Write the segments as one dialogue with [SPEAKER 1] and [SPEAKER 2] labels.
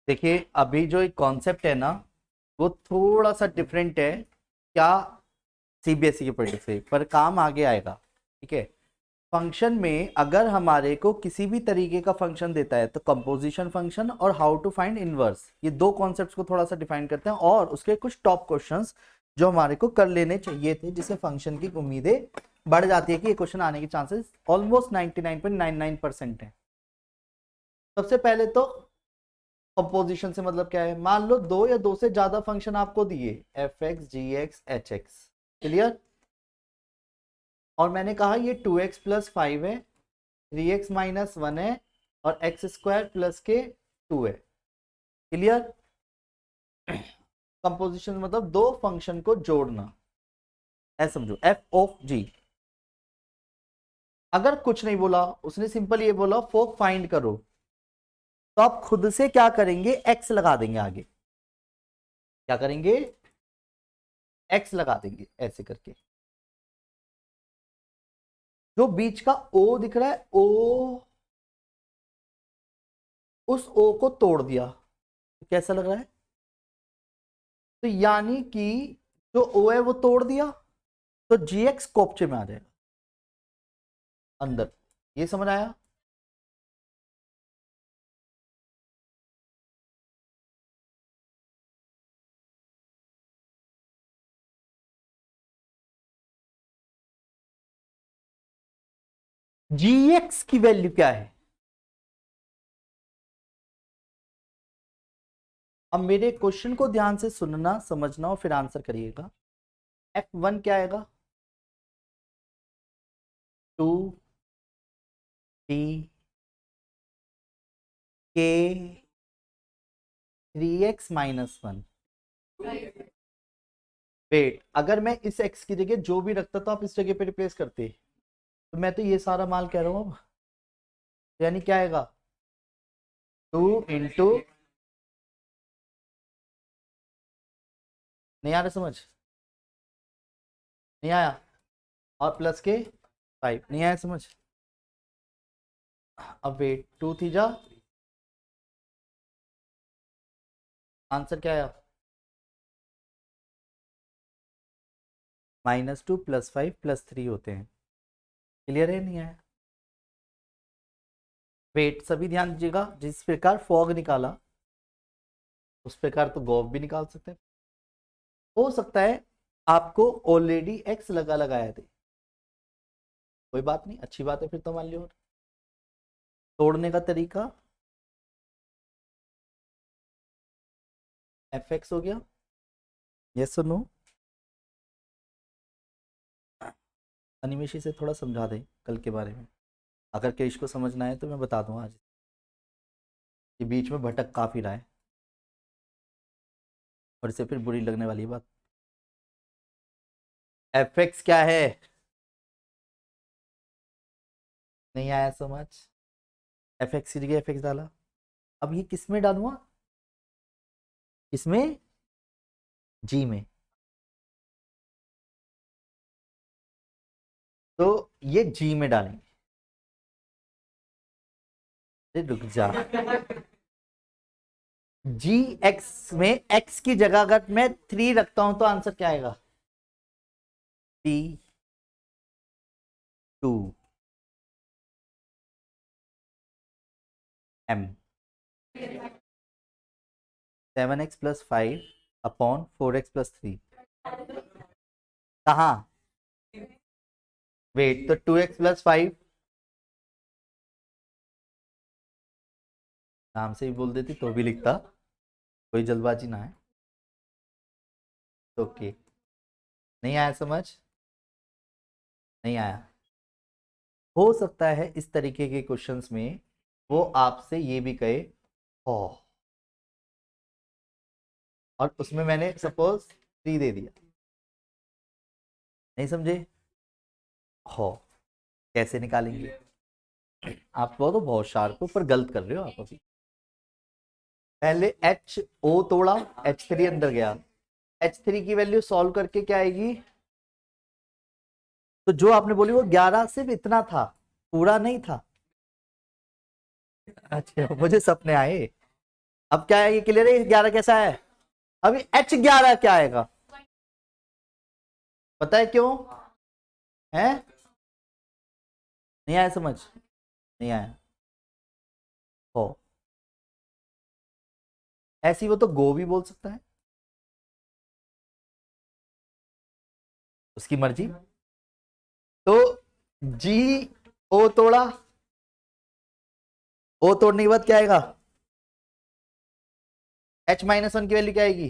[SPEAKER 1] देखिए अभी जो एक कॉन्सेप्ट है ना, वो थोड़ा सा डिफरेंट है क्या, सीबीएसई के पॉइंट से, पर काम आगे आएगा। ठीक है। फंक्शन में अगर हमारे को किसी भी तरीके का फंक्शन देता है तो कंपोजिशन फंक्शन और हाउ टू फाइंड इनवर्स, ये दो कॉन्सेप्ट्स को थोड़ा सा डिफाइन करते हैं, और उसके कुछ टॉप क्वेश्चंस जो हमारे को कर लेने चाहिए थे, जिससे फंक्शन की उम्मीदें बढ़ जाती है कि ये क्वेश्चन आने के चांसेस ऑलमोस्ट 99.99% है। सबसे पहले तो कंपोजिशन से मतलब क्या है, मान लो दो या दो से ज्यादा फंक्शन आपको दिए, एफ एक्स, जी एक्स, एच एक्स। क्लियर। और मैंने कहा ये 2x+5 है, 3x-1 है, और x² प्लस के 2 है। क्लियर। कंपोजिशन मतलब दो फंक्शन को जोड़ना, ऐसा समझो, एफ ऑफ जी। अगर कुछ नहीं बोला, उसने सिंपल ये बोला फोक फाइंड करो, तो आप खुद से क्या करेंगे, एक्स लगा देंगे आगे। क्या करेंगे, एक्स लगा देंगे ऐसे करके। जो बीच का ओ दिख रहा है, ओ, उस ओ को तोड़ दिया, तो कैसा लग रहा है, तो यानी कि जो ओ है वो तोड़ दिया, तो जी एक्स कोपचे में आ जाएगा अंदर। ये समझ आया। जी एक्स की वैल्यू क्या है, अब मेरे क्वेश्चन को ध्यान से सुनना समझना और फिर आंसर करिएगा। F1 क्या आएगा, 2 t के 3x-1। वेट, अगर मैं इस x की जगह जो भी रखता तो आप इस जगह पे रिप्लेस करते, तो मैं तो ये सारा माल कह रहा हूं अब, यानी क्या आएगा, 2 × नहीं आ रहा समझ, नहीं आया, और प्लस के 5 नहीं आया समझ। अब वेट, 2 थी जा, आंसर क्या आया, -2 +5 +3 होते हैं। क्लियर है, नहीं आया। वेट, सभी ध्यान दीजिएगा, जिस प्रकार फॉग निकाला उस प्रकार तो गॉव भी निकाल सकते हैं। हो सकता है आपको ऑलरेडी एक्स लगाया थे, कोई बात नहीं, अच्छी बात है फिर तो, मान लियो। तोड़ने का तरीका, एफ एक्स हो गया, यस और नो। अनिमेशी से थोड़ा समझा दे कल के बारे में, अगर क्रिश को समझना है तो मैं बता दूंगा आज, ये बीच में भटक काफी रहा है, और इसे फिर बुरी लगने वाली बात। एफ एक्स क्या है, नहीं आया समझ, एफ एक्स की जगह एफ एक्स डाला, अब ये किस में डालूंगा, इसमें, जी में, तो ये जी में डालेंगे। रुक जा, जी एक्स में एक्स की जगह अगर मैं 3 रखता हूं तो आंसर क्या आएगा, T2 M, 7x+5/4x+3, कहा, वेट, तो 2x+5 नाम से ही बोल देती तो भी लिखता, कोई जल्दबाजी ना है। ओके, नहीं आया समझ, नहीं आया। हो सकता है इस तरीके के क्वेश्चंस में वो आपसे ये भी कहे हो, और उसमें मैंने सपोज 3 दे दिया, नहीं समझे, हो, कैसे निकालेंगे, आप वो तो बहुत शार्प हो पर गलत कर रहे हो आप अभी। पहले एच ओ तोड़ा, H3 अंदर गया, H3 की वैल्यू सॉल्व करके क्या आएगी, तो जो आपने बोली वो 11 सिर्फ इतना था, पूरा नहीं था। अच्छा, मुझे सपने आए, अब क्या है, ये क्लियर है 11 कैसा है? अभी H11 क्या आएगा पता है क्यों है? नहीं आया समझ? नहीं आया हो, ऐसी वो तो गो भी बोल सकता है, उसकी मर्जी। तो जी ओ तोड़ा, ओ तोड़ने के बाद क्या आएगा? H-1 की वैल्यू क्या आएगी?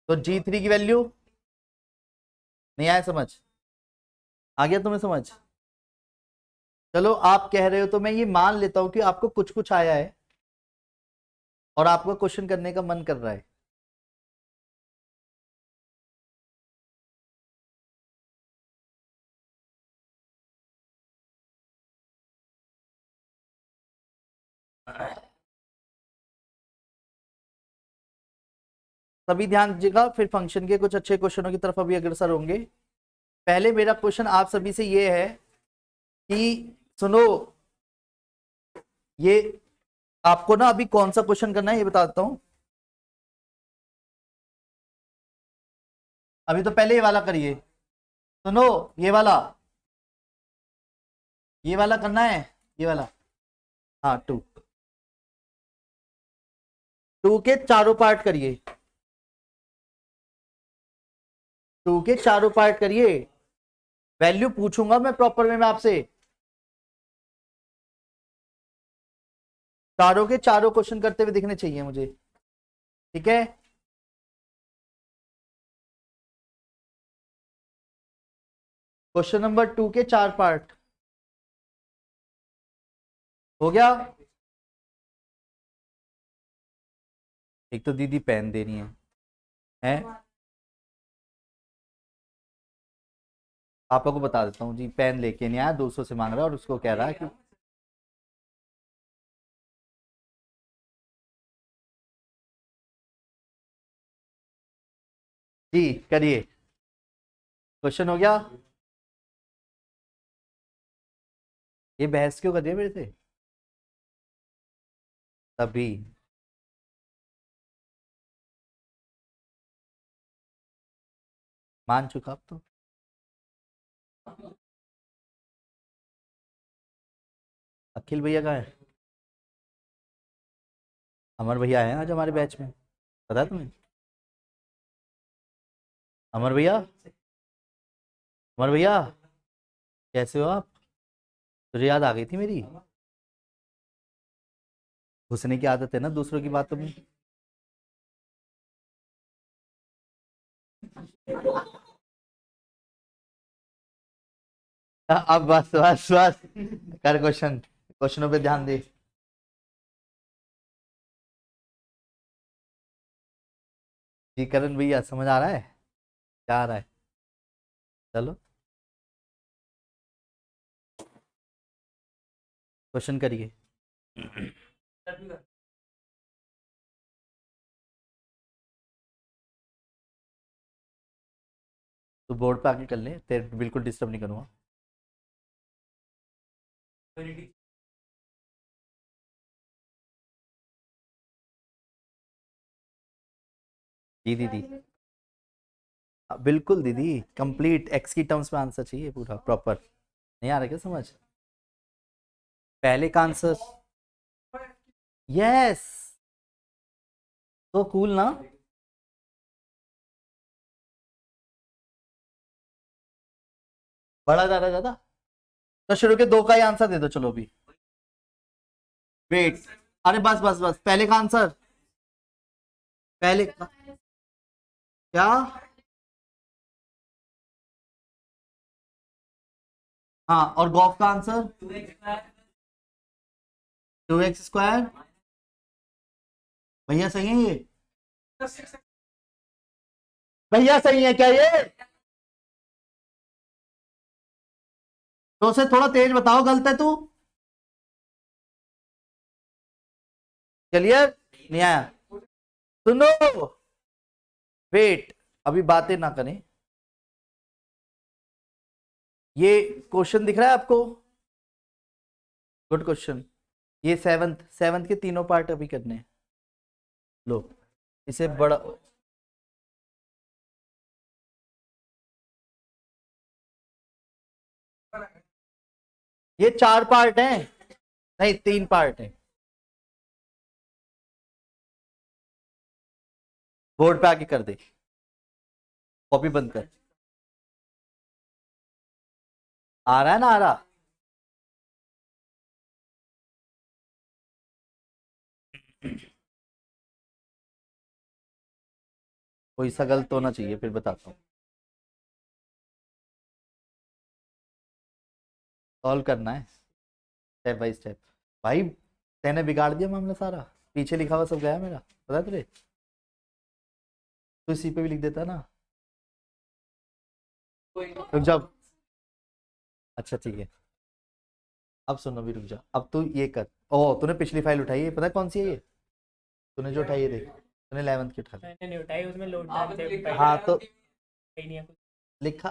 [SPEAKER 1] तो G3 की वैल्यू नहीं आया समझ? आ गया तुम्हें समझ? चलो आप कह रहे हो तो मैं ये मान लेता हूं कि आपको कुछ कुछ आया है और आपको क्वेश्चन करने का मन कर रहा है। सभी ध्यान दीजिएगा, फिर फंक्शन के कुछ अच्छे क्वेश्चनों की तरफ अभी अग्रसर होंगे। पहले मेरा क्वेश्चन आप सभी से ये है कि सुनो, ये आपको ना अभी कौन सा क्वेश्चन करना है ये बताता हूं। अभी तो पहले ये वाला करिए, सुनो, ये वाला, ये वाला करना है, ये वाला। हाँ, टू के चारों पार्ट करिए, टू के चारों पार्ट करिए। वैल्यू पूछूंगा मैं प्रॉपर वे में आपसे, चारों के चारों क्वेश्चन करते हुए दिखने चाहिए मुझे, ठीक है? क्वेश्चन नंबर 2 के 4 पार्ट हो गया। एक तो दीदी पेन दे रही है? पापा को बता देता हूँ जी, पेन लेके नहीं आया, 200 से मांग रहा है और उसको कह रहा है कि जी करिए। क्वेश्चन हो गया? ये बहस क्यों कर रही है मेरे से? तभी मान चुका अब तो। अखिल भैया कहाँ है? अमर भैया आए हैं आज हमारे बैच में, पता है तुम्हें? अमर भैया, अमर भैया, कैसे हो आप? तुझे याद आ गई थी मेरी? घुसने की आदत है ना दूसरों की बातों में। अब बस बस बस, कर क्वेश्चन, क्वेश्चनों पे ध्यान दे। जी करण भैया, समझ आ रहा है क्या आ रहा है? चलो क्वेश्चन करिए। तो बोर्ड पे आके कर ले, तेरे बिल्कुल डिस्टर्ब नहीं करूंगा। जी दीदी, बिल्कुल दीदी, कंप्लीट एक्स की टर्म्स में आंसर चाहिए पूरा प्रॉपर। नहीं आ रहा क्या समझ? पहले का आंसर, यस, तो कूल ना। बड़ा ज्यादा ज्यादा, तो शुरू के दो का ही आंसर दे दो चलो अभी। वेट, अरे बस बस बस, पहले का आंसर, पहले का क्या? हाँ, और गॉफ का आंसर 2x स्क्वायर। भैया सही है ये? भैया सही है क्या ये? तो उसे थोड़ा तेज बताओ, गलत है तू। चलिए, नहीं आया, सुनो, वेट, अभी बातें ना करें। ये क्वेश्चन दिख रहा है आपको? Good question. ये सेवंथ सेवंथ के तीनों पार्ट अभी करने हैं। लो इसे बड़ा, ये 4 पार्ट हैं, नहीं 3 पार्ट हैं। बोर्ड पे आके कर दे, कॉपी बंद कर। आ रहा है ना, आ रहा? कोई सा गलत होना चाहिए फिर बताता हूँ। सॉल्व करना है स्टेप बाय स्टेप। भाई तेने बिगाड़ दिया मामला सारा, पीछे लिखा हुआ सब गया मेरा, पता है तुझे? तो इसी पे भी लिख देता ना। रुक जा, अच्छा ठीक है। अब सुनो भी, रुक जा। अब तू ये कर। ओह तूने पिछली फाइल उठाई है, पता है कौन सी है ये? तूने जो उठाई है देख, तूने 11th की उठा ली।
[SPEAKER 2] मैंने नहीं उठाई, उसमें लोड डाल दे पहले।
[SPEAKER 1] हाँ तो
[SPEAKER 2] नहीं नहीं है कुछ।
[SPEAKER 1] लिखा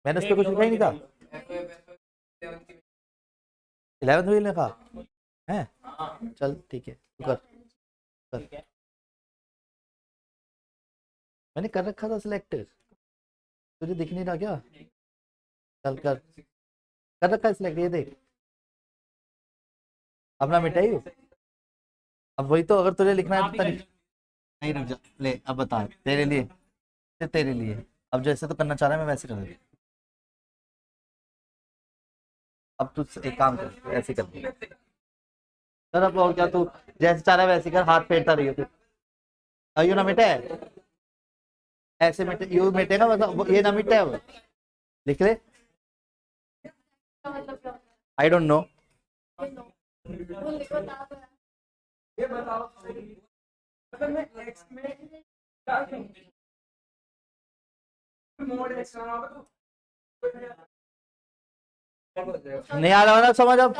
[SPEAKER 1] मैंने, उस पर
[SPEAKER 2] देख
[SPEAKER 1] कुछ
[SPEAKER 2] लो,
[SPEAKER 1] लिखा ही नहीं था।
[SPEAKER 2] देख लो।
[SPEAKER 1] 11th में लिखा है? चल ठीक है, तू कर।
[SPEAKER 2] ठीक है।
[SPEAKER 1] मैंने कर रखा था सिलेक्ट, तुझे दिख नहीं रहा क्या? चल कर, कर रखा है सिलेक्ट, ये देख। अपना मिटाई। अब वही तो, अगर तुझे लिखना है तो तरीका। नहीं रुक जा, ले अब बता तेरे लिए, तेरे लिए। अब जैसे तो करना चाह रहा है मैं वैसे कर दे। अब तू एक काम कर, ऐसे कर दे। सर अब और क्या, तू जैसे चाह रहा है वैसे कर, हाथ फेरता रहियो फिर। यू ना मिटे, ऐसे मिटे, यू मिटेगा मतलब ये ना मिटे। अब लिख ले, आई डोंट नो। नहीं आ रहा ना समझ अब?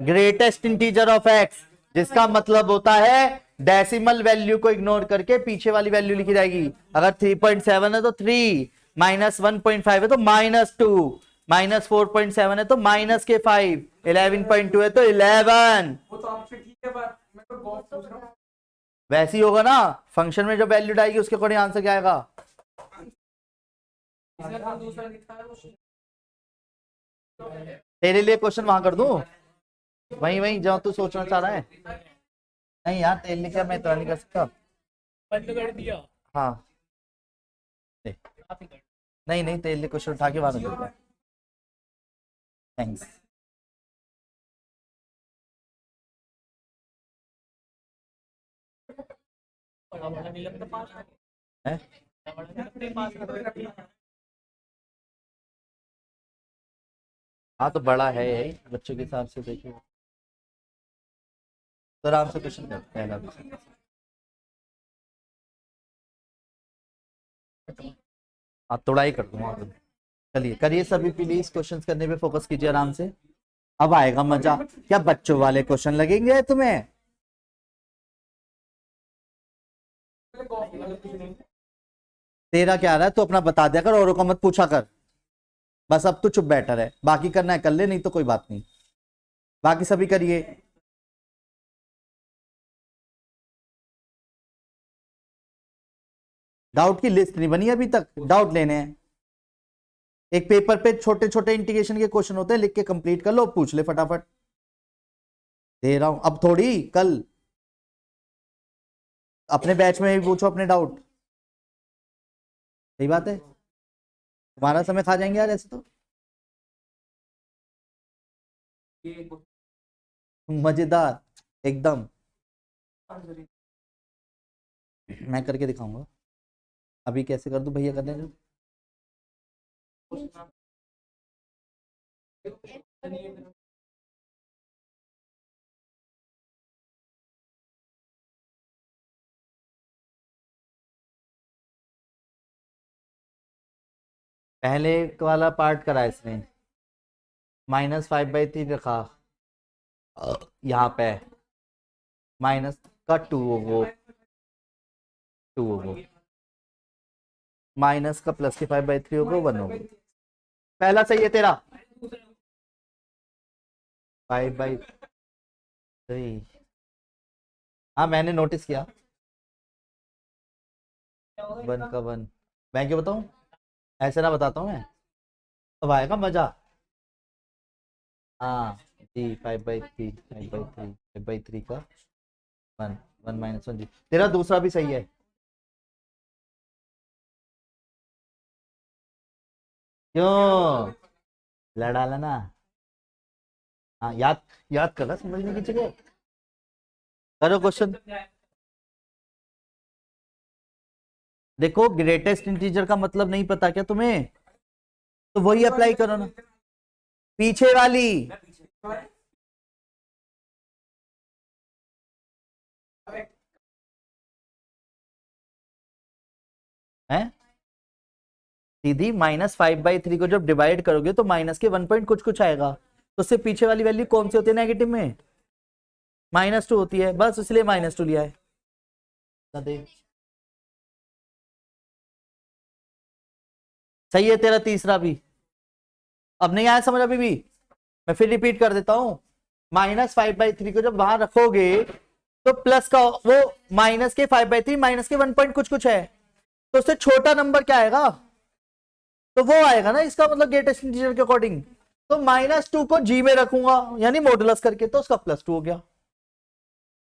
[SPEAKER 1] ग्रेटेस्ट इंटीजर ऑफ एक्स, जिसका मतलब होता है डेसिमल वैल्यू को इग्नोर करके पीछे वाली वैल्यू लिखी जाएगी। अगर 3.7 है तो 3, -1.5 है तो -2, -4.7 है तो -5, 11.2 है तो 11। वैसे ही होगा ना, फंक्शन में जो वैल्यू आएगी उसके अकॉर्डिंग आंसर क्या आएगा। तेरे लिए क्वेश्चन वहां कर दूं, वहीं वहीं जहां तू सोचना चाह रहा है। नहीं यार तेरे लिए क्या, मैं इतना नहीं कर सकता।
[SPEAKER 2] बंद कर दिया।
[SPEAKER 1] हाँ
[SPEAKER 2] आप ही कर।
[SPEAKER 1] नहीं नहीं, तेरे लिए क्वेश्चन उठा के वहां रख देता। थैंक्स।
[SPEAKER 2] बड़ा बड़ा नहीं लगता पास में।
[SPEAKER 1] है
[SPEAKER 2] बड़ा बड़ा नहीं लगता पास में।
[SPEAKER 1] हाँ तो बड़ा है यही, बच्चों के हिसाब से देखिए तो आराम से क्वेश्चन कर, पहला क्वेश्चन। हाँ थोड़ा ही कर दूंगा तो। चलिए करिए सभी, प्लीज क्वेश्चंस करने पे फोकस कीजिए आराम से, अब आएगा मजा। क्या बच्चों वाले क्वेश्चन लगेंगे तुम्हें? तेरा क्या रहा है, तो अपना बता दिया कर, औरों का मत पूछा कर। बस अब तो चुप बैठा रहे, बाकी करना है कर ले, नहीं तो कोई बात नहीं, बाकी सभी करिए। डाउट की लिस्ट नहीं बनी अभी तक, डाउट लेने हैं। एक पेपर पे छोटे छोटे इंटीग्रेशन के क्वेश्चन होते हैं, लिख के कंप्लीट कर लो, पूछ ले फटाफट। दे रहा हूं अब थोड़ी, कल अपने बैच में भी पूछो अपने डाउट। सही बात है, तुम्हारा समय खा जाएंगे यार ऐसे तो। मजेदार एकदम, मैं करके दिखाऊंगा। अभी कैसे कर दूं भैया, करने दो। पहले वाला पार्ट करा इसने, -5/3 रखा यहाँ पे, माइनस का 2 वो 2 वो, माइनस का प्लस के 5/3 होगा 1 होगा। पहला सही है तेरा। 5/3। हाँ मैंने नोटिस किया, 1 का 1। मैं क्यों बताऊँ, ऐसे ना बताता हूँ मैं, अब आएगा मजा। हाँ जी, 5/3, 5/3, 5/3 का 1, 1 - 1 जी। तेरा दूसरा भी सही है। क्यों, लड़ा लेना। हाँ याद, याद कर रहा समझने की जगह। करो क्वेश्चन। देखो ग्रेटेस्ट इंटीजर का मतलब नहीं पता क्या तुम्हें, तो वही अप्लाई करो ना, पीछे वाली। है सीधी, -5/3 को जब डिवाइड करोगे तो माइनस के 1 पॉइंट कुछ कुछ आएगा, तो उससे पीछे वाली वैल्यू कौन सी होती है नेगेटिव में, -2 होती है, बस इसलिए -2 लिया है। सही है तेरा तीसरा भी। अब नहीं आया समझ अभी भी, मैं फिर रिपीट कर देता हूं। -5/3 को जब वहां रखोगे तो प्लस का वो, माइनस के 5/3 माइनस के 1 पॉइंट कुछ कुछ है, तो उससे छोटा नंबर क्या आएगा, तो वो आएगा ना, इसका मतलब ग्रेटेस्ट इंटीजर के अकॉर्डिंग। तो -2 को जी में रखूंगा यानी मॉडुलस करके, तो उसका +2 हो गया,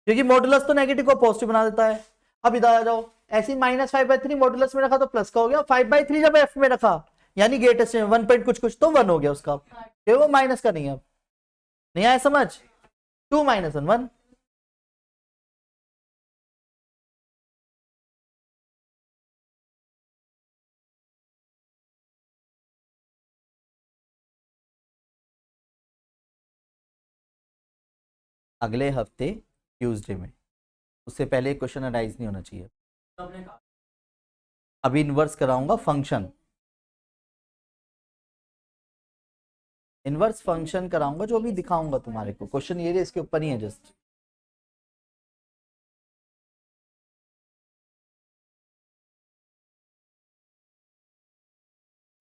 [SPEAKER 1] क्योंकि मॉडुलस तो नेगेटिव को पॉजिटिव बना देता है। अब इधर आ जाओ, ऐसे -5/3 मॉडुलस में रखा तो प्लस का हो गया, 5/3 जब एफ में रखा यानी ग्रेटेस्ट 1 पॉइंट कुछ कुछ, तो 1 हो गया उसका, क्योंकि वो माइनस का नहीं है। अब नहीं आया समझ, 2 - 1 1। अगले हफ्ते ट्यूसडे में, उससे पहले क्वेश्चन अराइज नहीं होना चाहिए। अभी इन्वर्स कराऊंगा फंक्शन, इन्वर्स फंक्शन कराऊंगा, जो अभी दिखाऊंगा तुम्हारे को, क्वेश्चन ये इसके ऊपर ही है जस्ट।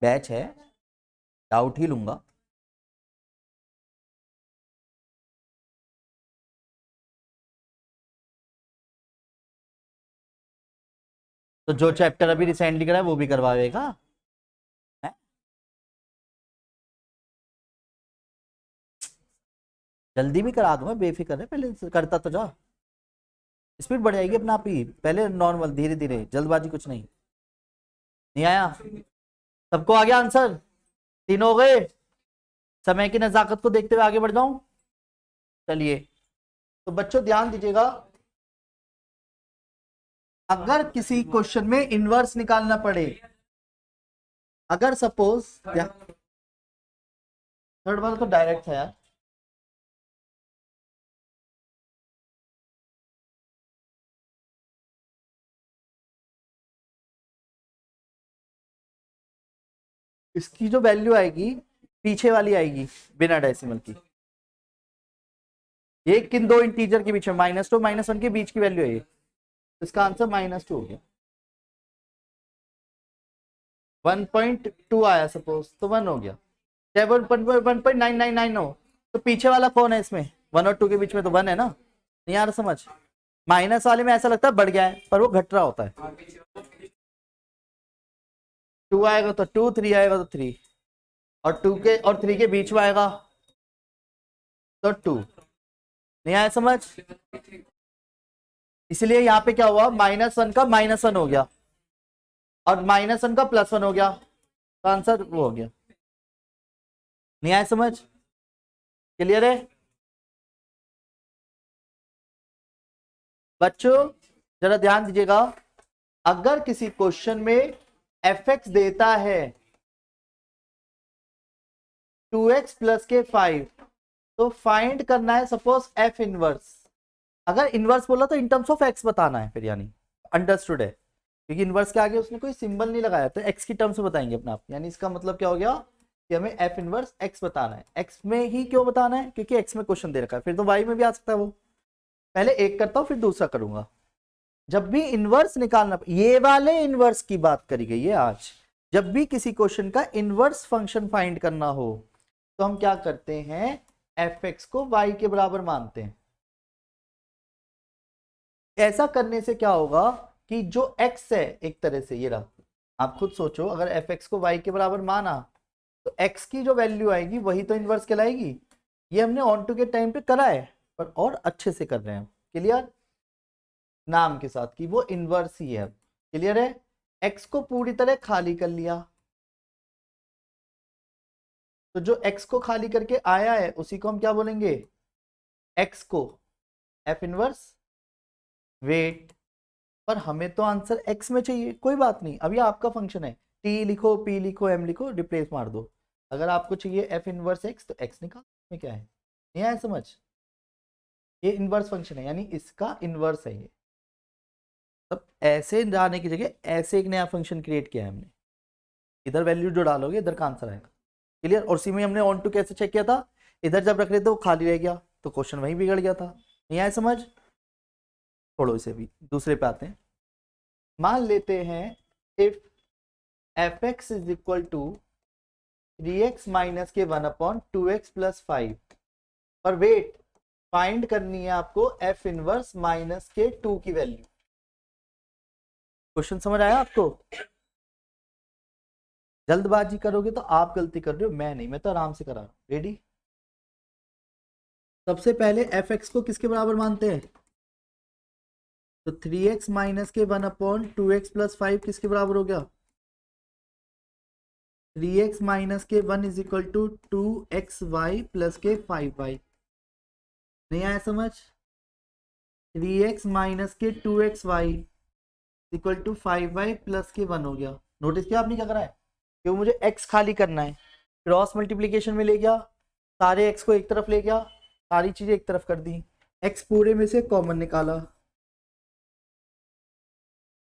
[SPEAKER 1] बैच है, डाउट ही लूंगा। तो जो चैप्टर अभी रिसेंटली करा है वो भी करवाएगा है? जल्दी भी करा दूंगा, बेफिक्र है, पहले करता तो जा, स्पीड बढ़ जाएगी अपना आप ही, पहले नॉर्मल धीरे धीरे, जल्दबाजी कुछ नहीं। नहीं आया, सबको आ गया आंसर, 3 हो गए। समय की नजाकत को देखते हुए आगे बढ़ जाऊं, चलिए। तो बच्चों ध्यान दीजिएगा, अगर किसी क्वेश्चन में इनवर्स निकालना पड़े, अगर सपोज, थर्ड वाला तो डायरेक्ट था यार, इसकी जो वैल्यू आएगी पीछे वाली आएगी बिना डेसिमल की, ये किन दो इंटीजर के बीच में, -2 -1 के बीच की वैल्यू है ये, इसका आंसर -2 हो गया। 1.2 आया सपोज, तो 1 हो गया, चाहे 1.999 हो, तो पीछे वाला कौन है इसमें, 1 और 2 के बीच में तो 1 है ना। नहीं आ रहा समझ, माइनस वाले में ऐसा लगता है बढ़ गया है, पर वो घट रहा होता है। 2 आएगा तो 2, 3 आएगा तो 3, और 2 के और 3 के बीच में आएगा तो 2। नहीं आया समझ, इसलिए यहाँ पे क्या हुआ, -1 का -1 हो गया और -1 का +1 हो गया, तो आंसर वो हो गया। नहीं आया समझ, क्लियर है बच्चों, जरा ध्यान दीजिएगा, अगर किसी क्वेश्चन में fx देता है 2x + के 5, तो फाइंड करना है सपोज f इनवर्स। अगर इनवर्स बोला तो इन टर्म्स ऑफ x बताना है फिर, यानी अंडरस्टूड है, क्योंकि इनवर्स के आगे उसने कोई सिंबल नहीं लगाया, तो x की टर्म्स में बताएंगे अपना आप, यानी इसका मतलब क्या हो गया कि हमें f इनवर्स x बताना है। x में ही क्यों बताना है, क्योंकि x में क्वेश्चन दे रखा है, फिर तो y में भी आ सकता है वो। पहले एक करता हूं फिर दूसरा करूंगा। जब भी इनवर्स निकालना, ये वाले इनवर्स की बात करी गई है आज, जब भी किसी क्वेश्चन का इनवर्स फंक्शन फाइंड करना हो तो हम क्या करते हैं, एफ एक्स को वाई के बराबर मानते हैं। ऐसा करने से क्या होगा कि जो x है एक तरह से, ये रहा, आप खुद सोचो, अगर एफ एक्स को वाई के बराबर माना तो x की जो वैल्यू आएगी वही तो इनवर्स कहलाएगी। ये हमने ऑन टू के टाइम पे करा है, पर और अच्छे से कर रहे हैं। क्लियर? नाम के साथ कि वो इनवर्स ही है। क्लियर है? x को पूरी तरह खाली कर लिया, तो जो x को खाली करके आया है उसी को हम क्या बोलेंगे? x को f इनवर्स वेट। पर हमें तो आंसर x में चाहिए। कोई बात नहीं, अभी आपका फंक्शन है, t लिखो, p लिखो, m लिखो, रिप्लेस मार दो। अगर आपको चाहिए f इनवर्स x तो x निकाल, में क्या है? नहीं आया समझ? ये इनवर्स फंक्शन है, यानी इसका इनवर्स है ये। तब ऐसे जाने की जगह ऐसे एक नया फंक्शन क्रिएट किया है हमने। इधर वैल्यू जो डालोगे इधर का आंसर आएगा। क्लियर? और उसी में हमने ऑन टू कैसे चेक किया था, इधर जब रख रहे थे वो खाली रह गया तो क्वेश्चन वहीं बिगड़ गया था। नहीं आया समझ? छोड़ो इसे, भी दूसरे पे आते हैं। मान लेते हैं if f x is equal to 3x minus के 1/2x प्लस 5। पर वेट, फाइंड करनी है आपको f इनवर्स माइनस के 2 की वैल्यू। क्वेश्चन समझ आया आपको? जल्दबाजी करोगे तो आप गलती कर रहे हो, मैं नहीं, मैं तो आराम से करा। रेडी? सबसे पहले एफ एक्स को किसके बराबर मानते हैं? तो 3x माइनस के 1/2x प्लस 5 किसके बराबर हो गया? 3x माइनस के 1 is equal to 2xy plus के 5y। नहीं आया समझ? 3x माइनस के 2xy equal to 5y plus के 1 हो गया। नोटिस किया आपने क्या करा है? क्यों? मुझे x खाली करना है, क्रॉस मल्टीप्लीकेशन में ले गया, सारे x को एक तरफ ले गया, सारी चीजें एक तरफ कर दी, x पूरे में से कॉमन निकाला।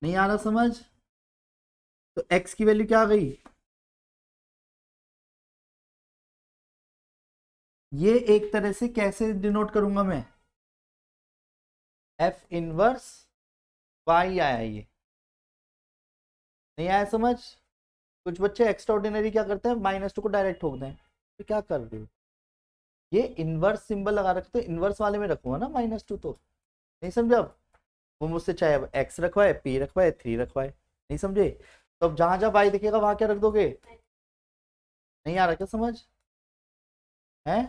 [SPEAKER 1] नहीं आ रहा समझ? तो x की वैल्यू क्या आ गई? ये एक तरह से कैसे डिनोट करूंगा मैं? f इनवर्स y आया ये। नहीं आया समझ? कुछ बच्चे एक्स्ट्राऑर्डिनरी क्या करते हैं, -2 को डायरेक्ट ठोक दें। तो क्या कर रहे हो? ये इनवर्स सिंबल लगा रखते, तो इनवर्स वाले में रखूंगा ना -2। तो नहीं समझा? अब वो मुझसे चाहे अब x रखवाए, p रखवाए, 3 रखवाए। नहीं समझे? तो अब जहां जहां y दिखेगा वहां क्या रख दोगे? नहीं आ रहा क्या समझ? है?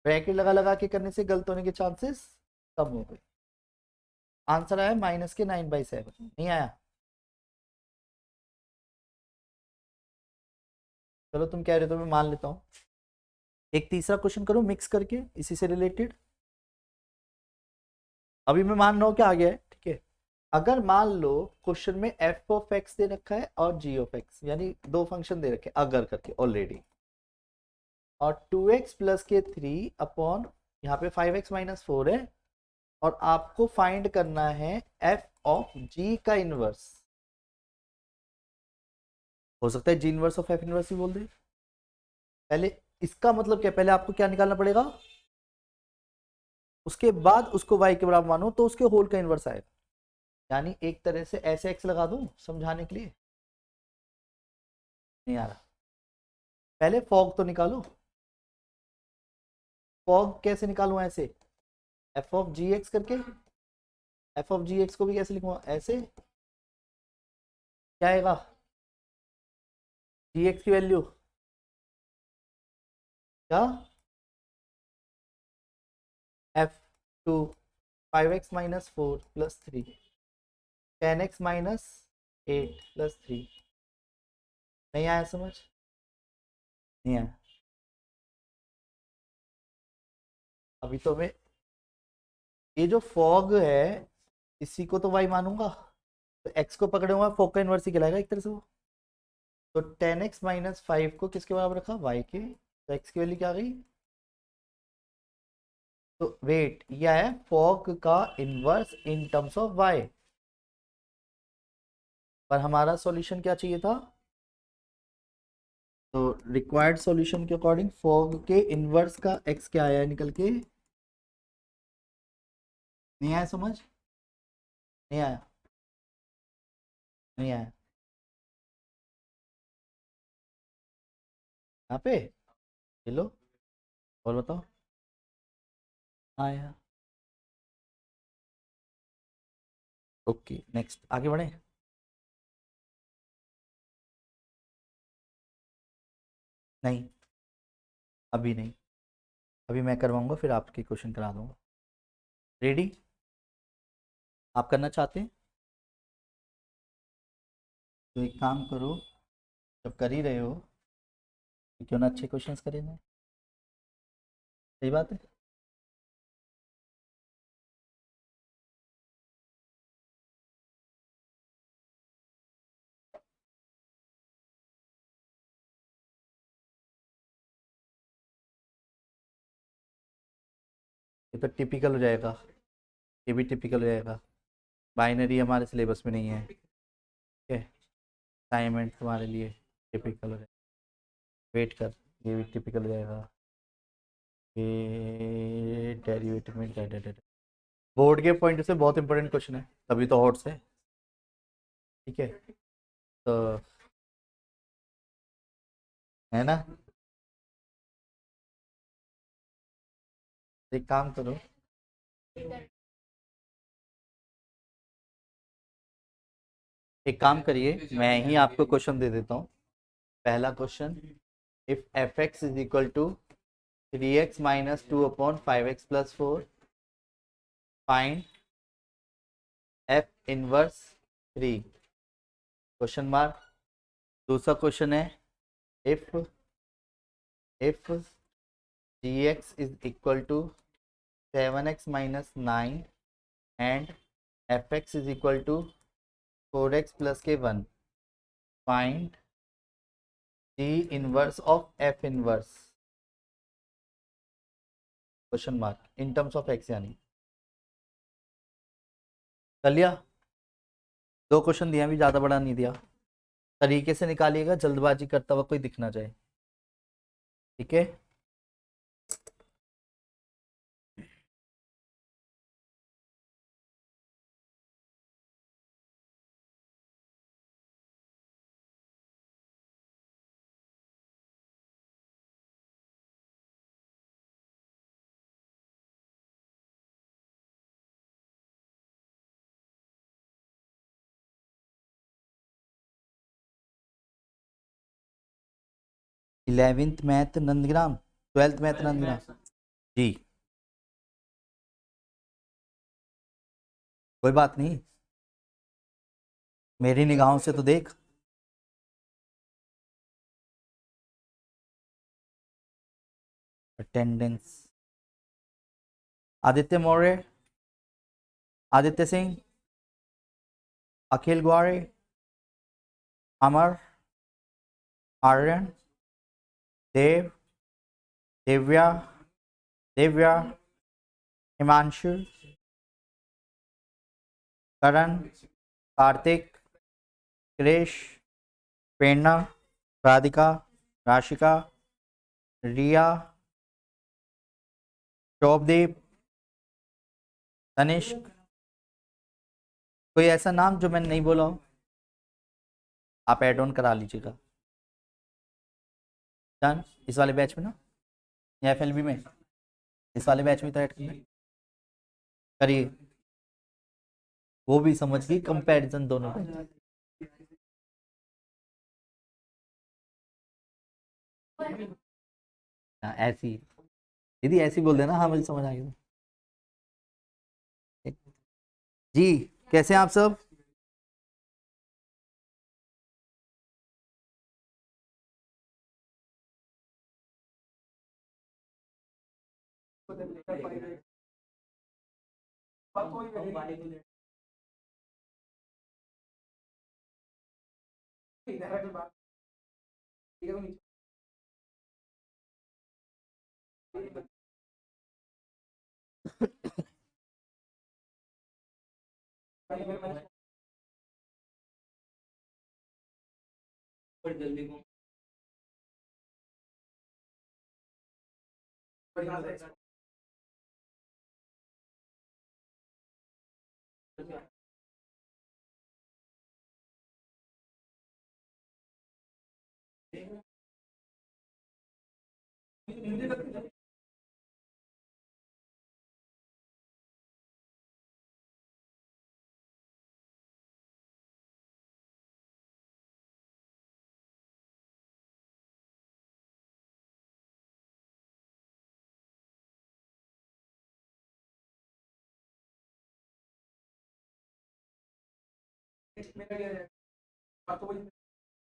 [SPEAKER 1] ब्रैकेट लगा लगा के करने से गलत होने के चांसेस कम हो गए। आंसर आया -9/7। नहीं आया? चलो तुम कह रहे हो तो मैं मान लेता हूँ। एक तीसरा क्वेश्चन करो मिक्स करके इसी से रिलेटेड। अभी मैं मान रहा हूँ क्या आ गया है, ठीक है? अगर मान लो क्वेश्चन में f ऑफ x दे रखा है और g ऑफ x, यानी दो फंक्शन दे रखे अगर करके ऑलरेडी, और 2x प्लस के 3 अपॉन यहाँ पे 5x माइनस 4 है, और आपको फाइंड करना है f ऑफ g का इनवर्स। हो सकता है g inverse of f inverse ही बोल दे। पहले इसका मतलब क्या, पहले आपको क्या निकालना पड़ेगा, उसके बाद उसको y के बराबर मानो तो उसके होल का इनवर्स आएगा। यानी एक तरह से ऐसे x लगा दूं समझाने के लिए। नहीं आ रहा? पहले फॉग तो निकालो। फॉग कैसे निकालूं? ऐसे f ऑफ जी एक्स करके, f ऑफ जी एक्स को भी कैसे लिखूंगा? ऐसे। क्या आएगा? जी एक्स की वैल्यू क्या? f two 5x minus 4 plus 3, 10x minus 8 plus 3। नहीं आया समझ? नहीं आया? अभी तो मैं ये जो फॉग है इसी को तो y मानूंगा, तो x को पकड़ूंगा, फॉग का इनवर्स ही कहलाएगा एक तरह से वो। तो 10x माइनस 5 को किसके बराबर रखा? y के। तो x की वैल्यू क्या आ गई? तो वेट, ये है फॉग का inverse in terms of y। पर हमारा सॉल्यूशन क्या चाहिए था? तो रिक्वायर्ड सॉल्यूशन के अकॉर्डिंग फॉग के इनवर्स का x क्या आया निकल के? नहीं आया समझ? नहीं आया? नहीं आया? यहाँ पे ये लो, और बताओ। आया। ओके नेक्स्ट आगे बढ़े। नहीं अभी नहीं, अभी मैं करवाऊंगा फिर आपके क्वेश्चन करा दूंगा। रेडी? आप करना चाहते हैं तो एक काम करो, जब कर ही रहे हो तो क्यों ना अच्छे क्वेश्चंस करें जाए। सही बात है। ये तो टिपिकल हो जाएगा, ये भी टिपिकल हो जाएगा। बाइनरी हमारे सिलेबस में नहीं है, ठीक है। असाइनमेंट तुम्हारे लिए टिपिकल हो जाएगा। वेट कर, ये भी टिपिकल हो जाएगा। ये डेरिवेटिव में बोर्ड के पॉइंट से बहुत इंपॉर्टेंट क्वेश्चन है, तभी तो हॉट से, ठीक है। तो है ना, एक काम करो, एक काम करिए, मैं ही आपको क्वेश्चन दे देता हूँ। पहला question, if f x is equal to 3x minus 2/5x+4, find f inverse 3 question mark. दूसरा क्वेश्चन है, if g x is equal to 7x minus 9 and f x is equal to 4x plus के 1, find g inverse of f inverse question mark in terms of x. यानी कर लिया? दो question दिया, भी ज़्यादा बड़ा नहीं दिया। तरीके से निकालिएगा, जल्दबाजी करता हुआ कोई दिख ना जाए, ठीक है। Eleventh math Nandgram, twelfth math Nandgram ji. कोई बात नहीं, मेरी निगाहों से तो देख। अटेंडेंस, आदित्य मौर्य, आदित्य सिंह, अखिल ग्वारे, अमर, आर्यन, देव, दिव्या, दिव्या, हिमांशु, करण, कार्तिक, क्रिश, प्रेरणा, राधिका, राशिका, रिया, शोभदीप, तनिष्क। कोई ऐसा नाम जो मैंने नहीं बोला हो, आप ऐड ऑन करा लीजिएगा। डन, इस वाले बैच में ना, या एफएलबी में, इस वाले बैच में तो ऐड करना करिए। वो भी समझ गई कंपैरिजन दोनों का। हाँ, ऐसी दीदी ऐसी बोल देना, हाँ मुझे समझ आ गया। जी कैसे हैं आप सब?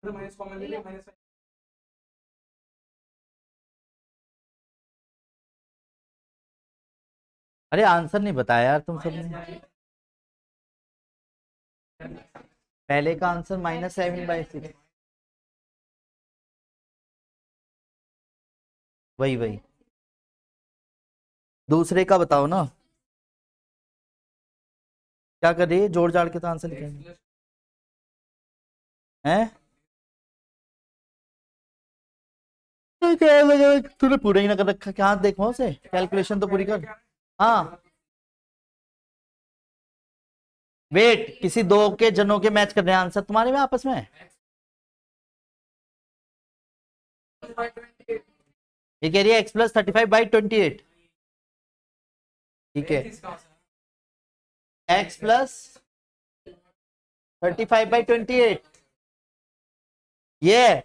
[SPEAKER 3] माइनस कॉमन ले लिया माइनस
[SPEAKER 1] अरे आंसर नहीं बताया यार तुम सबने। पहले का आंसर -7/6। वही वही। दूसरे का बताओ ना, क्या कर रही है, जोड़ जाड़ के तो आंसर लिखेंगे हैं। तो तूने पूरा ही ना कर रखा, क्या देखो उसे, कैलकुलेशन तो पूरी कर। हाँ वेट, किसी दो के जनों के मैच कर रहे हैं आंसर तुम्हारे में आपस में। ये कह रही है x+35/28। ठीक है, x+35/28 ये।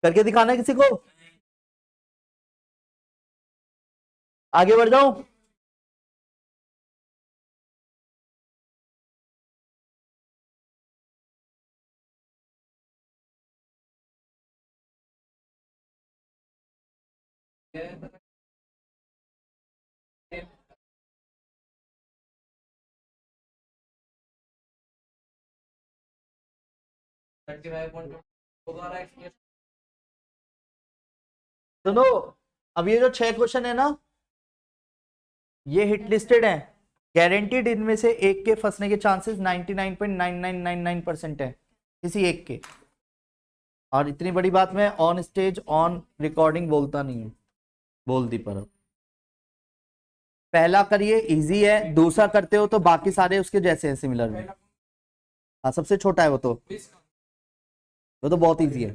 [SPEAKER 1] करके दिखाना है किसी को, आगे बढ़ जाऊं। सुनो, अब ये जो 6 क्वेश्चन है ना, ये हिट लिस्टेड है, गारंटीड इनमें से एक के फंसने के चांसेस 99.9999% है, किसी एक के। और इतनी बड़ी बात मैं ऑन स्टेज ऑन रिकॉर्डिंग बोलता नहीं हूँ, बोल दी पर। पहला करिए इजी है, दूसरा करते हो तो बाकी सारे उसके जैसे हैं, सिमिलर में। हाँ सबसे छोटा है वो तो बहुत इजी है।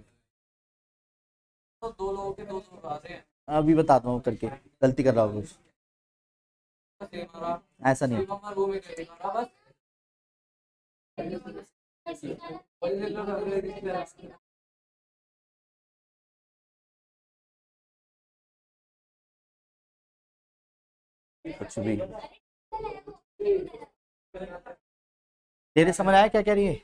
[SPEAKER 3] तो दो लोगों के दो लोग आते हैं
[SPEAKER 1] अभी बताता हूँ करके, गलती कर रहा हूँ कुछ,
[SPEAKER 3] सेम रहा
[SPEAKER 1] ऐसा नहीं
[SPEAKER 3] सेम हमारा रूम में करेगा बस
[SPEAKER 1] कुछ भी। तेरे समझ आया क्या कह रही है।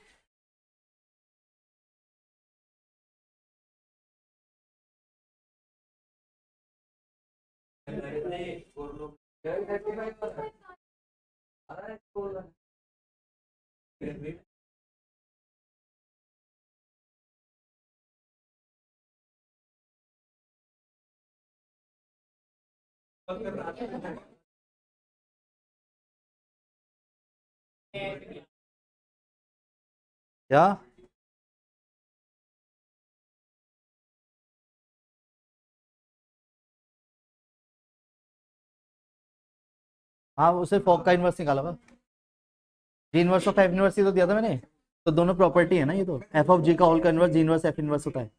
[SPEAKER 1] क्या, हाँ उसे फोक का इनवर्स निकाला हुआ, g inverse of f inverse ही तो दिया था मैंने। तो दोनों प्रॉपर्टी है ना, ये तो एफ ऑफ जी का होल का इनवर्स जी इनवर्स एफ इनवर्स होता है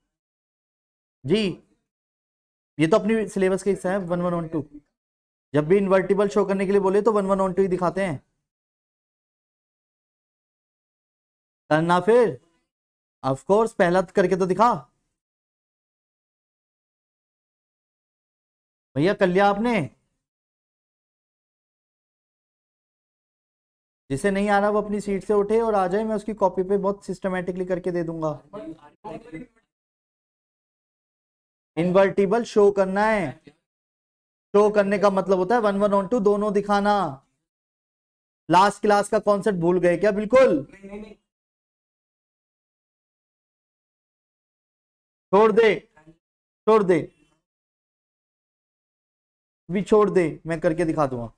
[SPEAKER 1] जी। ये तो अपनी सिलेबस का हिस्सा है 1112। जब भी इन्वर्टिबल शो करने के लिए बोले तो 1112 ही दिखाते हैं। करना फिर, ऑफ कोर्स पहला करके तो दिखा। भैया कर लिया आपने, जिसे नहीं आ रहा वो अपनी सीट से उठे और आ जाए, मैं उसकी कॉपी पे बहुत सिस्टमेटिकली करके दे दूंगा। इन्वर्टिबल शो करना है, शो करने का मतलब होता है 1112 दोनों दिखाना। लास्ट क्लास का कॉन्सेप्ट भूल गए क्या बिल्कुल। छोड़ दे, छोड़ दे, भी छोड़ दे, मैं करके दिखा दूंगा।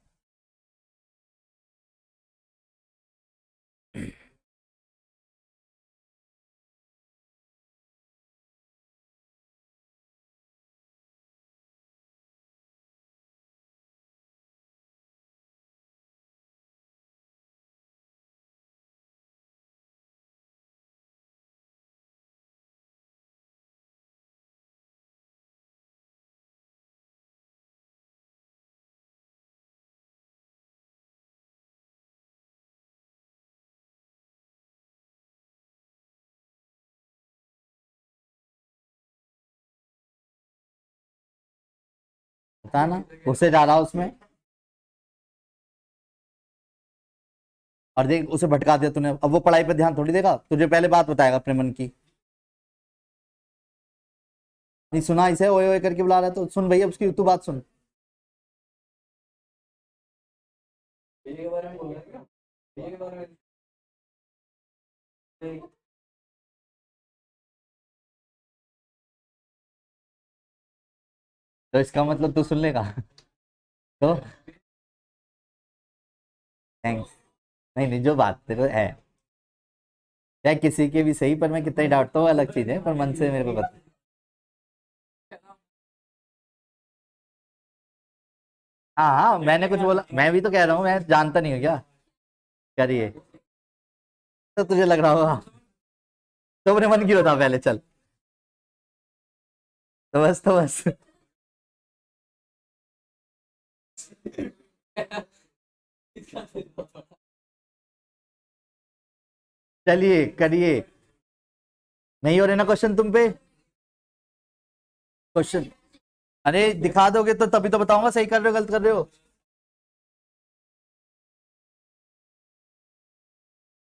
[SPEAKER 1] पता है ना, उससे जा रहा उसमें, और देख उसे भटका दिया तूने। अब वो पढ़ाई पे ध्यान थोड़ी देगा, तुझे पहले बात बताएगा अपने मन की। नहीं सुना इसे, ओए ओए करके बुला रहा है तो सुन भैया, उसकी तू बात सुन।
[SPEAKER 3] बिजली के बारे में बोल रहे हैं क्या? बिजली के बारे में नहीं।
[SPEAKER 1] तो इसका मतलब तू सुन लेगा तो थैंक्स। नहीं नहीं, जो बात तेरे को है, चाहे किसी के भी सही, पर मैं कितना ही डांटता हूँ अलग चीज है, पर मन से मेरे को पता। हाँ हाँ, मैंने कुछ बोला? मैं भी तो कह रहा हूँ, मैं जानता नहीं हूँ क्या करिए। तो तुझे लग रहा होगा, तो अपने मन की बता पहले, चल। तो बस चलिए करिए। नहीं हो रहे ना क्वेश्चन तुम पे? क्वेश्चन अरे दिखा दोगे तो तभी तो बताऊंगा सही कर रहे हो गलत कर रहे हो।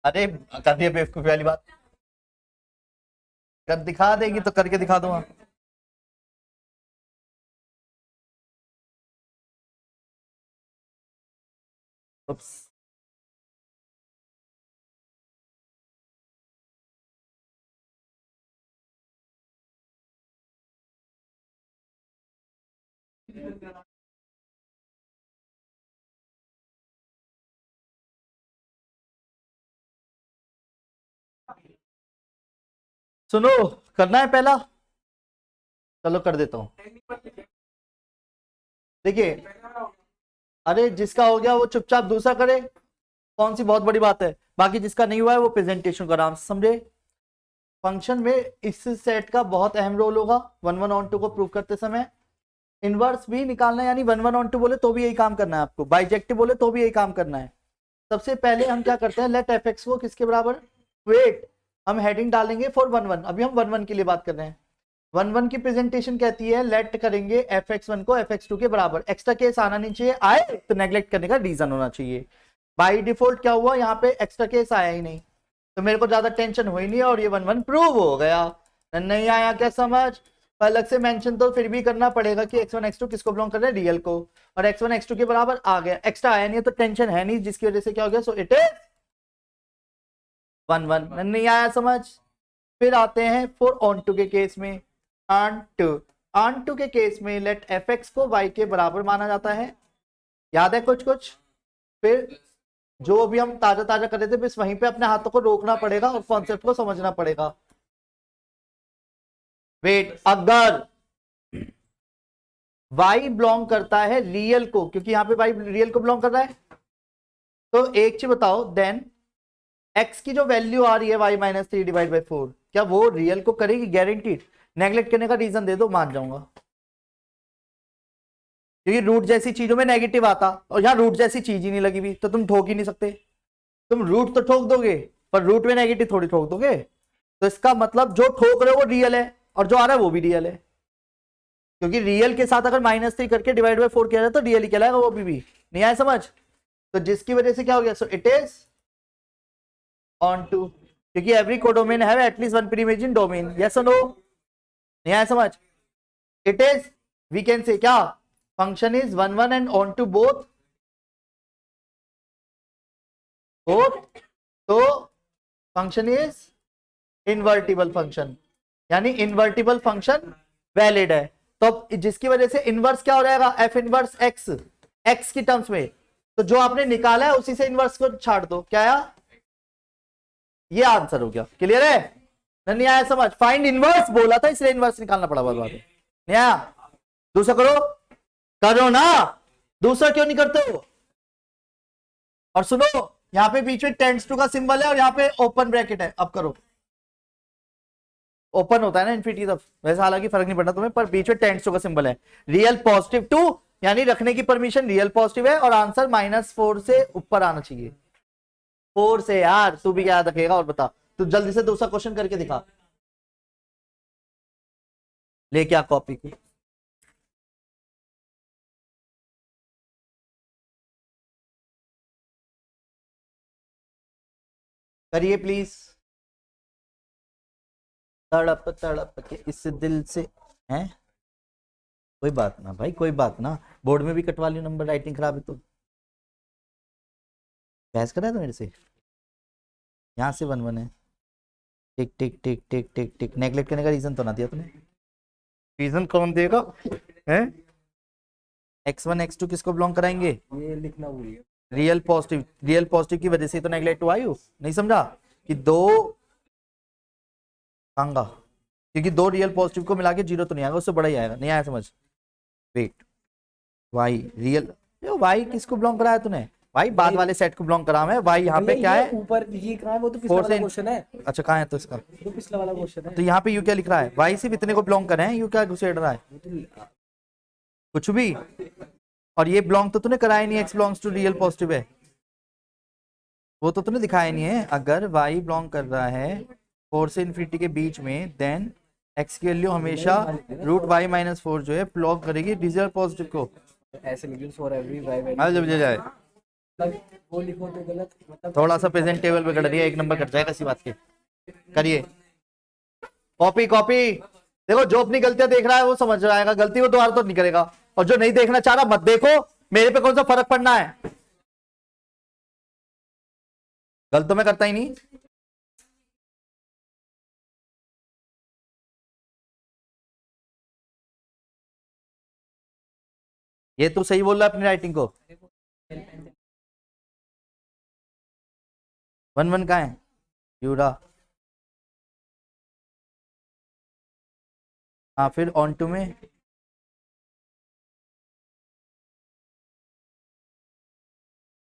[SPEAKER 1] अरे कर दिया बेवकूफी वाली बात, कर दिखा देगी तो करके दिखा दूंगा। उप्स। सुनो, करना है पहला, चलो कर देता हूँ। देखिए, अरे जिसका हो गया वो चुपचाप दूसरा करे, कौन सी बहुत बड़ी बात है। बाकी जिसका नहीं हुआ है वो प्रेजेंटेशन को आराम से समझे। फंक्शन में इस सेट का बहुत अहम रोल होगा वन वन ऑन टू को प्रूव करते समय। इनवर्स भी निकालना है, यानी वन वन ऑन टू बोले तो भी यही काम करना है आपको, बाइजेक्टिव बोले तो भी यही काम करना है। सबसे पहले हम क्या करते हैं, लेट एफ एक्स को किसके बराबर, वेट, हम हेडिंग डालेंगे फॉर वन वन। अभी हम वन वन के लिए बात कर रहे हैं। वन वन की प्रेजेंटेशन कहती है लेट करेंगे एफ एक्स वन को एफ एक्स टू के बराबर। एक्स्ट्रा केस आना नहीं चाहिए, आए तो नेग्लेक्ट करने का रीजन होना चाहिए। बाई डिफॉल्ट क्या हुआ, यहाँ पे एक्स्ट्रा केस आया ही नहीं, तो मेरे को ज्यादा टेंशन हुई नहीं और ये वन वन प्रूव हो गया। नहीं आया क्या समझ, अलग से मेंशन तो फिर भी करना पड़ेगा कि x1 x2 किसको बिलोंग कर रहे हैं, रियल को, और x1 x2 के बराबर आ गया। एक्स्ट्रा आया नहीं है तो टेंशन है नहीं, जिसकी वजह से क्या हो गया, so it is one one. नहीं आया समझ। फिर आते हैं फॉर ऑन टू के केस में। ऑन टू के केस में लेट एफ एक्स को y के बराबर माना जाता है, याद है कुछ कुछ। फिर जो भी हम ताजा ताजा कर रहे थे बस वहीं पे अपने हाथों को रोकना पड़ेगा और कॉन्सेप्ट को समझना पड़ेगा। वेट, अगर y बिलोंग करता है रियल को, क्योंकि यहाँ पे y रियल को बिलोंग कर रहा है, तो एक चीज बताओ, देन x की जो वैल्यू आ रही है y माइनस 3/4, क्या वो रियल को करेगी, गारंटीड। नेग्लेक्ट करने का रीजन दे दो, मान जाऊंगा, क्योंकि रूट जैसी चीजों में नेगेटिव आता, और यहाँ रूट जैसी चीज ही नहीं लगी हुई तो तुम ठोक ही नहीं सकते। तुम रूट तो ठोक दोगे पर रूट में नेगेटिव थोड़ी ठोक दोगे। तो इसका मतलब जो ठोक रहे हो वो रियल है और जो आ रहा है वो भी रियल है, क्योंकि रियल के साथ अगर -3 करके /4 किया जाए तो रियल ही कहलाएगा वो भी। नहीं आया समझ। तो जिसकी वजह से क्या हो गया, so it is onto, क्योंकि every codomain have at least one preimage in domain, yes और नो। नहीं आया समझ। It is, we can say क्या, function is one one and onto both. तो फंक्शन इज इनवर्टिबल फंक्शन, यानी invertible function valid है। तो जिसकी वजह से इनवर्स क्या हो जाएगा, एफ इनवर्स एक्स, एक्स की टर्म्स में। तो जो आपने निकाला है उसी से इनवर्स को छाड़ दो, क्या आया, ये आंसर हो गया। क्लियर है, नहीं आया समझ। फाइंड इनवर्स बोला था इसलिए इनवर्स निकालना पड़ा, बात नहीं आया। दूसरा करो, करो ना, दूसरा क्यों नहीं करते हो। और सुनो, यहाँ पे बीच में टेंड्स टू का सिंबल है और यहाँ पे ओपन ब्रैकेट है, अब करो। ओपन होता है ना इन्फिनिटी तब, वैसे हालांकि फर्क नहीं पड़ता तुम्हें, पर बीच में टेंड्स टू का सिंबल है। रियल पॉजिटिव 2, यानी रखने की परमिशन रियल पॉजिटिव है, और आंसर -4 से ऊपर आना चाहिए। 4 से यार, तू भी याद रखेगा। और बता, तू जल्दी से दूसरा क्वेश्चन करके दिखा, लेके आ कॉपी को। करिए प्लीज। तड़प तड़प के इस दिल से हैं। कोई बात ना भाई, कोई बात ना, बोर्ड में भी कटवा लियो नंबर, राइटिंग खराब है तो। बहस कर रहा है तो मेरे से, यहाँ से 1-1 है। टिक टिक टिक टिक टिक टिक, नेगलेक्ट करने का रीजन तो ना दिया तूने। रीजन कौन देगा है? x1 x2 किसको बिलोंग कराएंगे?
[SPEAKER 3] ये लिखना भूल गया।
[SPEAKER 1] रियल पॉजिटिव, रियल पॉजिटिव की वजह से तो नेगलेक्ट हुआ यू, नहीं समझा कि दो आंगा, क्योंकि दो रियल पॉजिटिव को मिला के 0 तो नहीं आएगा, उससे बड़ा ही आएगा। नहीं आया समझ? वेट, वाई रियल, वाई किसको बिलोंग कराया तूने? भाई बाद वाले सेट को बिलोंग करा मैं। वाई यहाँ पे क्या है?
[SPEAKER 3] ऊपर ये कहाँ है? वो तो पिछला वाला क्वेश्चन है।
[SPEAKER 1] अच्छा कहाँ है तो इसका?
[SPEAKER 3] वो पिछला वाला क्वेश्चन है।
[SPEAKER 1] तो यहाँ पे यू क्या लिख रहा है? वाई सिर्फ इतने को बिलोंग करे हैं, यू क्या घुसेड़ रहा है? कुछ भी। और ये बिलोंग तो तूने कराया नहीं, x belongs to real positive है, वो तो तूने दिखाया नहीं है। अगर वाई बिलोंग कर रहा है 4 से इन्फिनिटी के बीच में, देन एक्स की वैल्यू हमेशा √y-4 जो है बिलोंग करेगी रियल पॉजिटिव को।
[SPEAKER 3] ऐसे लिखो फॉर एवरी y
[SPEAKER 1] जब जाए
[SPEAKER 3] वो लिखो तो गलत, मतलब
[SPEAKER 1] थोड़ा सा प्रेजेंट टेबल पे कट रही है, 1 नंबर कट जाएगा इसी बात के। करिए कॉपी कॉपी। देखो जो अपनी गलतियां देख रहा है वो समझ आएगा, गलती वो दोबारा तो नहीं करेगा, और जो नहीं देखना चाह रहा मत देखो, मेरे पे कौन सा फर्क पड़ना है? गलत तो मैं करता ही नहीं। ये तू सही बोल रहा है अपनी राइटिंग को। 1-1 कहाँ है? यूरा। हाँ फिर ऑन टू में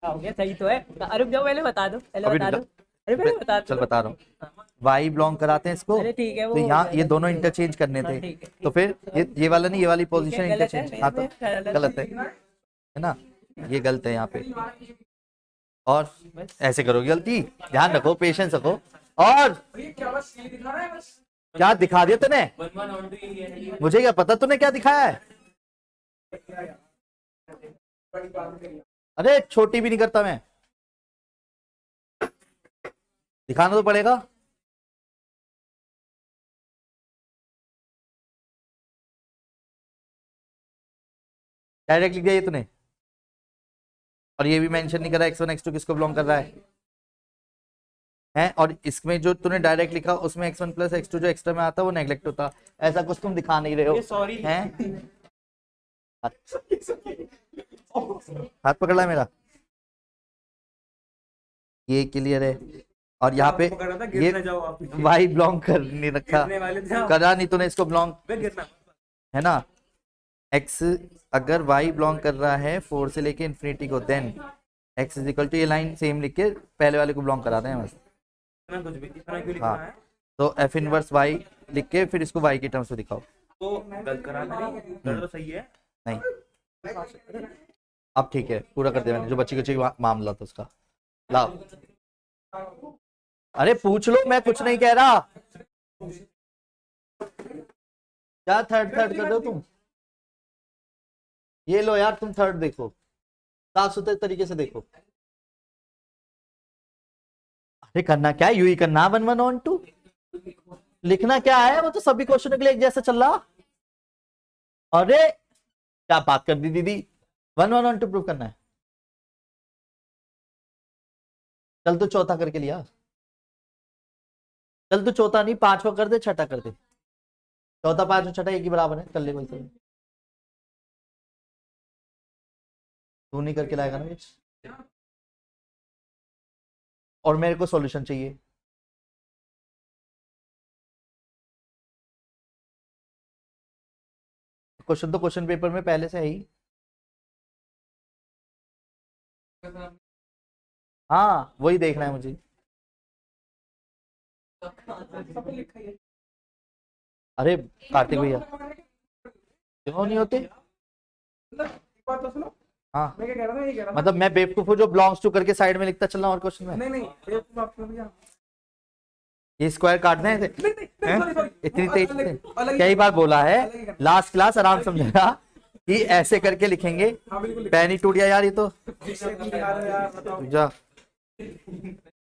[SPEAKER 2] हो गया, सही तो है। अरे रुक जाओ, पहले बता दो, पहले
[SPEAKER 1] अभी
[SPEAKER 2] बता दो।
[SPEAKER 1] रुक
[SPEAKER 2] अरे पहले बता
[SPEAKER 1] चल
[SPEAKER 2] दो।
[SPEAKER 1] बता रहा हूँ। वाई बिलोंग कराते हैं इसको,
[SPEAKER 2] अरे ठीक है, वो
[SPEAKER 1] तो यहाँ
[SPEAKER 2] हो
[SPEAKER 1] ये
[SPEAKER 2] जाएगा।
[SPEAKER 1] दोनों इंटरचेंज करने
[SPEAKER 2] हाँ,
[SPEAKER 1] थे,
[SPEAKER 2] ठीक है,
[SPEAKER 1] तो फिर ये वाला नहीं, ये वाली पोजीशन
[SPEAKER 2] गलत है,
[SPEAKER 1] इंटरचेंज। हाँ तो
[SPEAKER 2] गलत है।
[SPEAKER 1] गलत है ना, ये गलत है यहाँ पे। और ऐसे करोगे गलती, ध्यान रखो, पेशेंस रखो। और क्या दिखा दिया तूने? मुझे क्या पता तूने क्या दिखाया है? अरे छोटी भी नहीं करता मैं, दिखाना तो पड़ेगा। डायरेक्ट लिख दिया ये तूने, और ये भी मेंशन नहीं करा x1 x2 किसको बिलोंग कर रहा है। और इसमें जो तूने डायरेक्ट लिखा उसमें x1 + x2 जो एक्स्ट्रा में आता है वो नेगलेक्ट होता। ऐसा कुछ तुम दिखा नहीं रहे हो।
[SPEAKER 2] सॉरी
[SPEAKER 1] हैं? हाथ पकड़ ला है मेरा, ये क्लियर है। और यहाँ पे ये वाई बिलोंग कर नहीं रखा, करा नहीं तूने इसको बिलोंग, है ना। x अगर y बिलोंग कर रहा है 4 से लेके इन्फिनिटी को, देन x = ये लाइन सेम लिख के पहले वाले को बिलोंग कराते हैं बस। हाँ तो f इनवर्स y लिख के फिर इसको y की टर्म्स में दिखाओ।
[SPEAKER 4] तो गलत करा गलत तो सही है
[SPEAKER 1] नहीं अब ठीक है, पूरा कर दे मैंने जो बच्ची कुची मामला था उसका। लाओ, अरे पूछ लो, मैं कुछ नहीं कह रहा। क्या थर्ड कर दो तुम? ये लो यार, तुम थर्ड देखो, साफ सुथरे तरीके से देखो। अरे करना क्या है, यू ही करना 1-1 ऑन 2, लिखना क्या है, वो तो सभी क्वेश्चन के लिए एक जैसा चल रहा। अरे क्या बात कर दी दीदी, 1-1 ऑन 2 प्रूव करना है। चल तो चौथा करके लिया, चल तो चौथा नहीं 5वां कर दे, छठा कर दे। चौथा 5 छठा एक ही बराबर है, कर ले कोई। तू नहीं करके लाएगा ना, और मेरे को सॉल्यूशन चाहिए। क्वेश्चन तो क्वेश्चन पेपर में पहले से है ही। हाँ वही देखना है मुझे। अरे कार्तिक भैया क्यों नहीं होते? हाँ
[SPEAKER 3] मैं क्या कह रहा था, ये कह रहा था
[SPEAKER 1] मतलब मैं बेवकूफ हूँ जो बिलोंग्स टू करके साइड में लिखता चल रहा हूँ और क्वेश्चन में।
[SPEAKER 3] नहीं बेवकूफ आप क्यों भैया?
[SPEAKER 1] ये स्क्वायर काटना है
[SPEAKER 3] नहीं,
[SPEAKER 1] इतनी तेज से?
[SPEAKER 3] अलग
[SPEAKER 1] कई बार बोला है,
[SPEAKER 3] अलग
[SPEAKER 1] लास्ट क्लास आराम समझेगा कि ऐसे करके लिखेंगे।
[SPEAKER 3] हाँ बिल्कुल
[SPEAKER 1] पैन ही टूट गया यार ये तो।
[SPEAKER 3] यार बताओ।
[SPEAKER 1] जा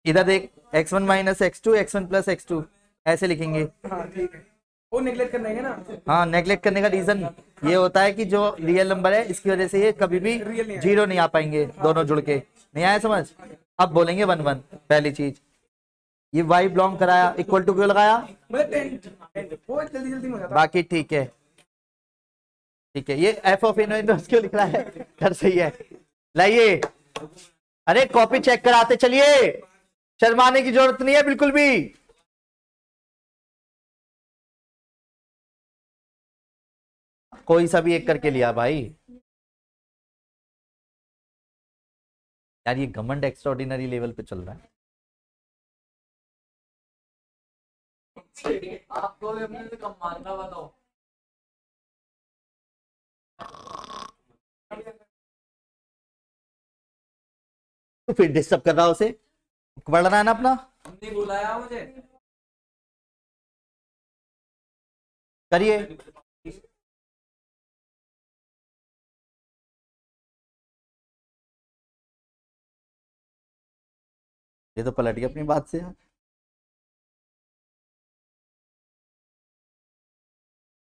[SPEAKER 1] इधर देख, x1 minus x2 x1 plus x2 ऐसे लिखेंगे।
[SPEAKER 5] हाँ ठीक है, वो नेगलेक्ट करना है ना।
[SPEAKER 1] हाँ, नेगलेक्ट करने का रीजन ये होता है कि जो रियल नंबर है इसकी वजह से ये कभी भी
[SPEAKER 5] Real नहीं
[SPEAKER 1] जीरो नहीं आ पाएंगे, दोनों जुड़ के। नहीं आया समझ? अब बोलेंगे 1 1 पहली चीज। ये y बिलोंग कराया, इक्वल टू क्यों लगाया?
[SPEAKER 5] मतलब 10 वो जल्दी जल्दी में हो जाता।
[SPEAKER 1] बाकी ठीक है, ठीक है। ये f ऑफ इनवर्स क्यों लिख रहा है? कर सही है। लाइए, अरे कॉपी चेक कराते चलिए, शर्माने की जरूरत नहीं है बिल्कुल भी। कोई सा भी एक करके लिया भाई। यार ये घमंड एक्स्ट्राऑर्डिनरी लेवल पे चल रहा है।
[SPEAKER 3] आपको भी अपने से कम मानना, बताओ।
[SPEAKER 1] तो फिर डिस्टर्ब कर रहा है उसे, पढ़ना है ना अपना।
[SPEAKER 3] हमने बुलाया मुझे।
[SPEAKER 1] करिए। ये तो पलट गया अपनी बात से यार।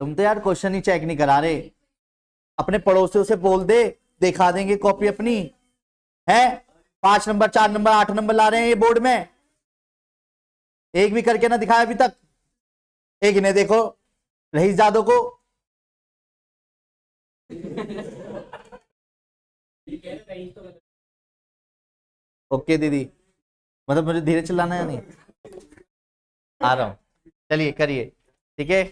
[SPEAKER 1] तुम तो यार क्वेश्चन ही चेक नहीं करा रहे। अपने पड़ोसियों से बोल दे, दिखा देंगे कॉपी अपनी। है 5 नंबर 4 नंबर 8 नंबर ला रहे हैं ये बोर्ड में, एक भी करके ना दिखाया अभी तक। एक इन्हें देखो, रईस जादव को। ओके दीदी, मतलब मुझे धीरे चलाना है या नहीं? आ रहा हूं, चलिए करिए, ठीक है।